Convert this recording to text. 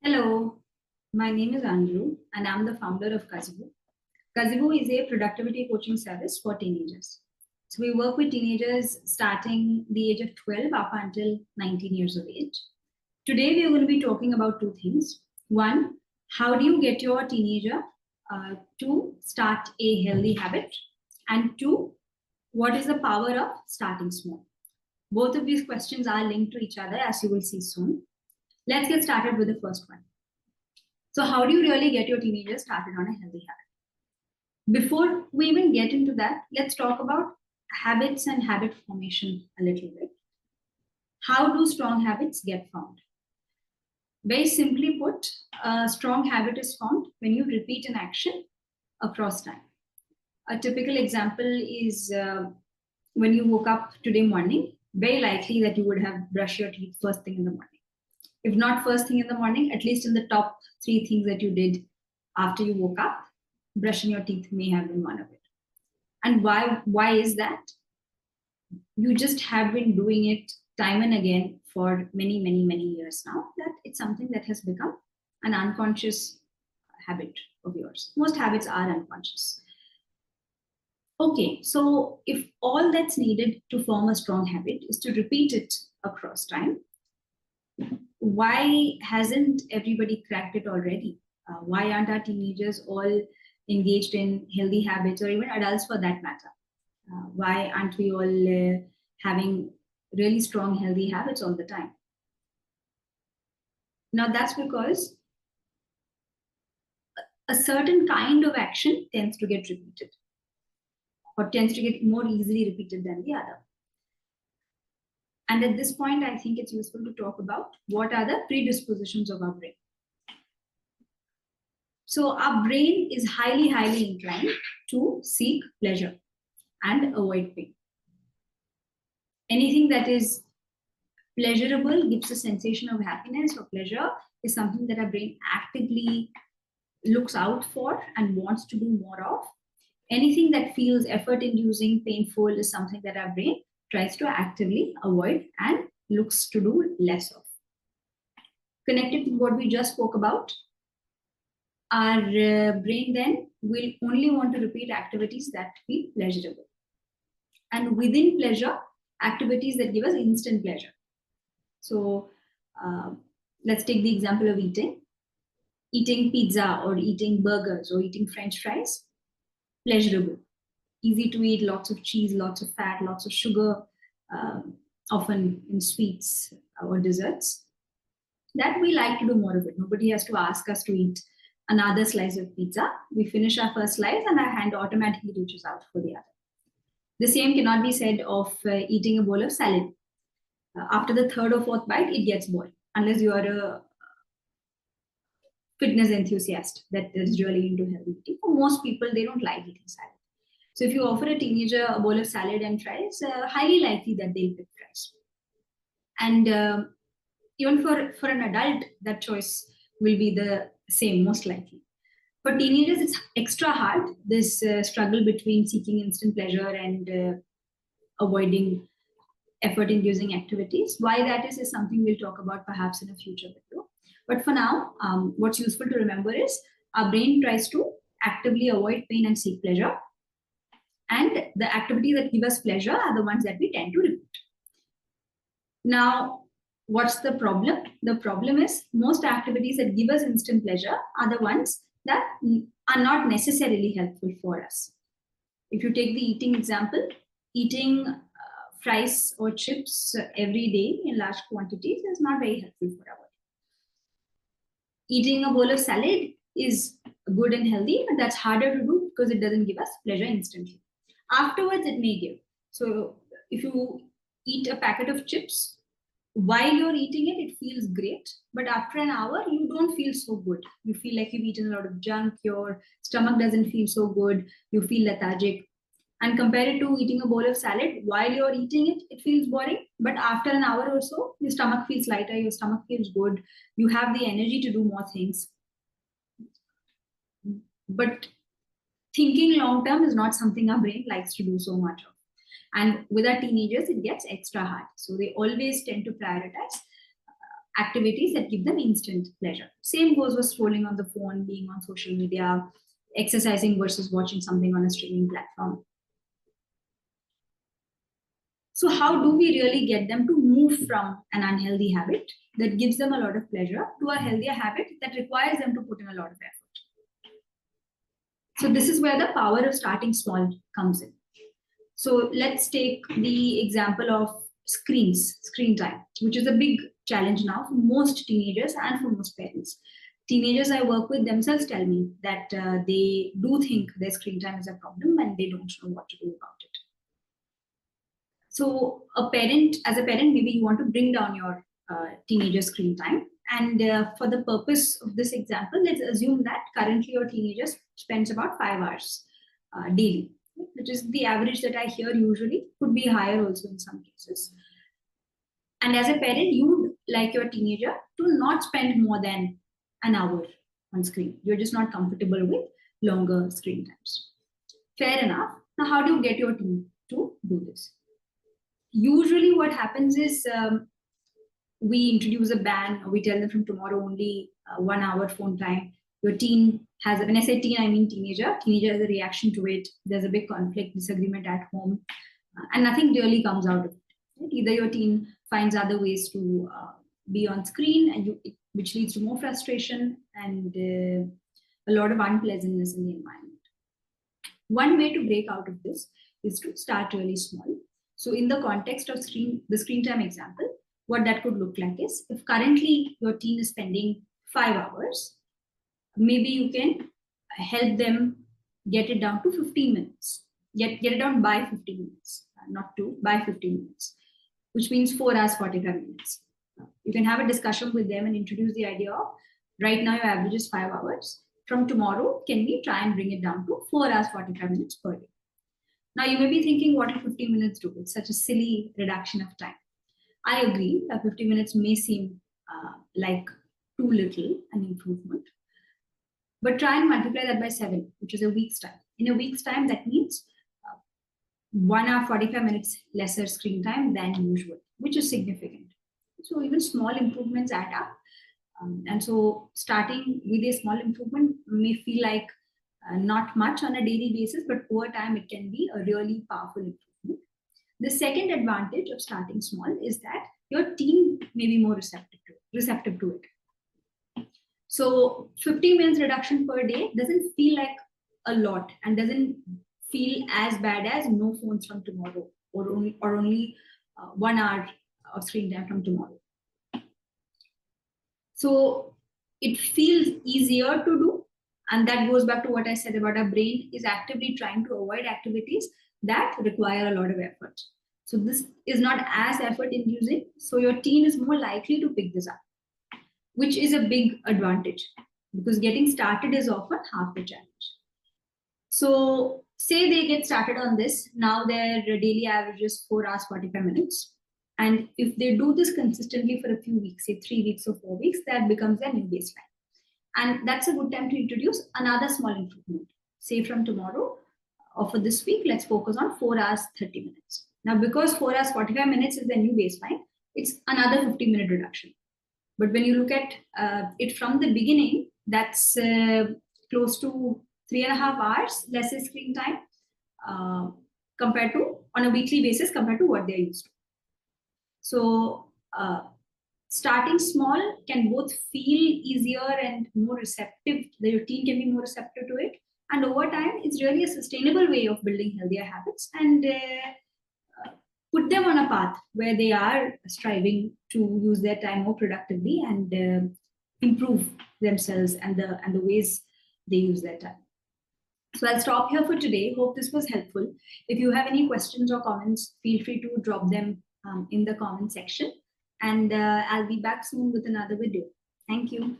Hello, my name is Andrew and I'm the founder of Kazoo. Kazoo is a productivity coaching service for teenagers. So we work with teenagers starting the age of 12 up until 19 years of age. Today we are going to be talking about two things. One, how do you get your teenager to start a healthy habit? And two, what is the power of starting small? Both of these questions are linked to each other, as you will see soon. Let's get started with the first one. So how do you really get your teenagers started on a healthy habit? Before we even get into that, let's talk about habits and habit formation a little bit. How do strong habits get formed? Very simply put, a strong habit is formed when you repeat an action across time. A typical example is when you woke up today morning, very likely that you would have brushed your teeth first thing in the morning. If not first thing in the morning, at least in the top 3 things that you did after you woke up, brushing your teeth may have been one of it. And why is that? You just have been doing it time and again for many, many, many years now, that it's something that has become an unconscious habit of yours. Most habits are unconscious. Okay, so if all that's needed to form a strong habit is to repeat it across time, why hasn't everybody cracked it already? Why aren't our teenagers all engaged in healthy habits, or even adults for that matter? Why aren't we all having really strong healthy habits all the time? Now that's because a certain kind of action tends to get repeated, or tends to get more easily repeated than the other. And at this point, I think it's useful to talk about what are the predispositions of our brain. So our brain is highly, highly inclined to seek pleasure and avoid pain. Anything that is pleasurable, gives a sensation of happiness or pleasure, is something that our brain actively looks out for and wants to do more of. Anything that feels effort-inducing, painful, is something that our brain tries to actively avoid and looks to do less of. Connected to what we just spoke about, our brain then will only want to repeat activities that feel pleasurable. And within pleasure, activities that give us instant pleasure. So let's take the example of eating. Eating pizza or eating burgers or eating French fries, pleasurable. Easy to eat, lots of cheese, lots of fat, lots of sugar, often in sweets or desserts. That we like to do more of it. Nobody has to ask us to eat another slice of pizza. We finish our first slice and our hand automatically reaches out for the other. The same cannot be said of eating a bowl of salad. After the third or fourth bite, it gets boring, unless you are a fitness enthusiast that is really into healthy eating. For most people, they don't like eating salad. So if you offer a teenager a bowl of salad and fries, highly likely that they'll pick fries. And even for an adult, that choice will be the same, most likely. For teenagers, it's extra hard, this struggle between seeking instant pleasure and avoiding effort-inducing activities. Why that is something we'll talk about perhaps in a future video. But for now, what's useful to remember is our brain tries to actively avoid pain and seek pleasure. And the activities that give us pleasure are the ones that we tend to repeat. Now, what's the problem? The problem is most activities that give us instant pleasure are the ones that are not necessarily helpful for us. If you take the eating example, eating fries or chips every day in large quantities is not very helpful for our body. Eating a bowl of salad is good and healthy, but that's harder to do because it doesn't give us pleasure instantly. Afterwards, it may give. So if you eat a packet of chips, while you're eating it, it feels great. But after an hour, you don't feel so good. You feel like you've eaten a lot of junk. Your stomach doesn't feel so good. You feel lethargic. And compare it to eating a bowl of salad, while you're eating it, it feels boring. But after an hour or so, your stomach feels lighter, your stomach feels good. You have the energy to do more things. But thinking long-term is not something our brain likes to do so much of. And with our teenagers, it gets extra hard. So they always tend to prioritize activities that give them instant pleasure. Same goes with scrolling on the phone, being on social media, exercising versus watching something on a streaming platform. So how do we really get them to move from an unhealthy habit that gives them a lot of pleasure to a healthier habit that requires them to put in a lot of effort? So this is where the power of starting small comes in. So let's take the example of screen time, which is a big challenge now for most teenagers and for most parents. Teenagers I work with themselves tell me that they do think their screen time is a problem and they don't know what to do about it. So as a parent, maybe you want to bring down your teenager screen time. And for the purpose of this example, let's assume that currently your teenager spends about 5 hours daily, which is the average that I hear usually, could be higher also in some cases. And as a parent, you would like your teenager to not spend more than an hour on screen. You're just not comfortable with longer screen times. Fair enough. Now, how do you get your teen to do this? Usually what happens is we introduce a ban, or we tell them from tomorrow only 1 hour phone time. Your teen has, when I say teen, I mean teenager. Teenager has a reaction to it. There's a big conflict, disagreement at home, and nothing really comes out of it. Right? Either your teen finds other ways to be on screen, and which leads to more frustration and a lot of unpleasantness in the environment. One way to break out of this is to start really small. So in the context of the screen time example, what that could look like is, if currently your teen is spending 5 hours, maybe you can help them get it down to 15 minutes. Get it down by 15 minutes, not 2, by 15 minutes, which means 4 hours, 45 minutes. You can have a discussion with them and introduce the idea of, right now your average is 5 hours. From tomorrow, can we try and bring it down to 4 hours, 45 minutes per day? Now you may be thinking, what will 15 minutes do? It's such a silly reduction of time. I agree that 50 minutes may seem like too little an improvement, but try and multiply that by 7, which is a week's time. In a week's time, that means 1 hour, 45 minutes lesser screen time than usual, which is significant. So even small improvements add up. And so starting with a small improvement may feel like not much on a daily basis, but over time it can be a really powerful improvement. The second advantage of starting small is that your teen may be more receptive to it. So 15 minutes reduction per day doesn't feel like a lot and doesn't feel as bad as no phones from tomorrow, or only 1 hour of screen time from tomorrow. So it feels easier to do. And that goes back to what I said about our brain is actively trying to avoid activities that require a lot of effort. So this is not as effort inducing. So your teen is more likely to pick this up, which is a big advantage because getting started is often half the challenge. So say they get started on this. Now their daily average is 4 hours, 45 minutes. And if they do this consistently for a few weeks, say 3 weeks or 4 weeks, that becomes their new baseline. And that's a good time to introduce another small improvement. Say from tomorrow or for this week, let's focus on 4 hours, 30 minutes. Now, because 4 hours, 45 minutes is the new baseline, it's another 50-minute reduction. But when you look at it from the beginning, that's close to 3.5 hours less screen time compared to, on a weekly basis, compared to what they're used to. So starting small can both feel easier and more receptive. Your teen can be more receptive to it. And over time, it's really a sustainable way of building healthier habits and put them on a path where they are striving to use their time more productively and improve themselves and the ways they use their time. So I'll stop here for today. Hope this was helpful. If you have any questions or comments, feel free to drop them in the comment section. And I'll be back soon with another video. Thank you.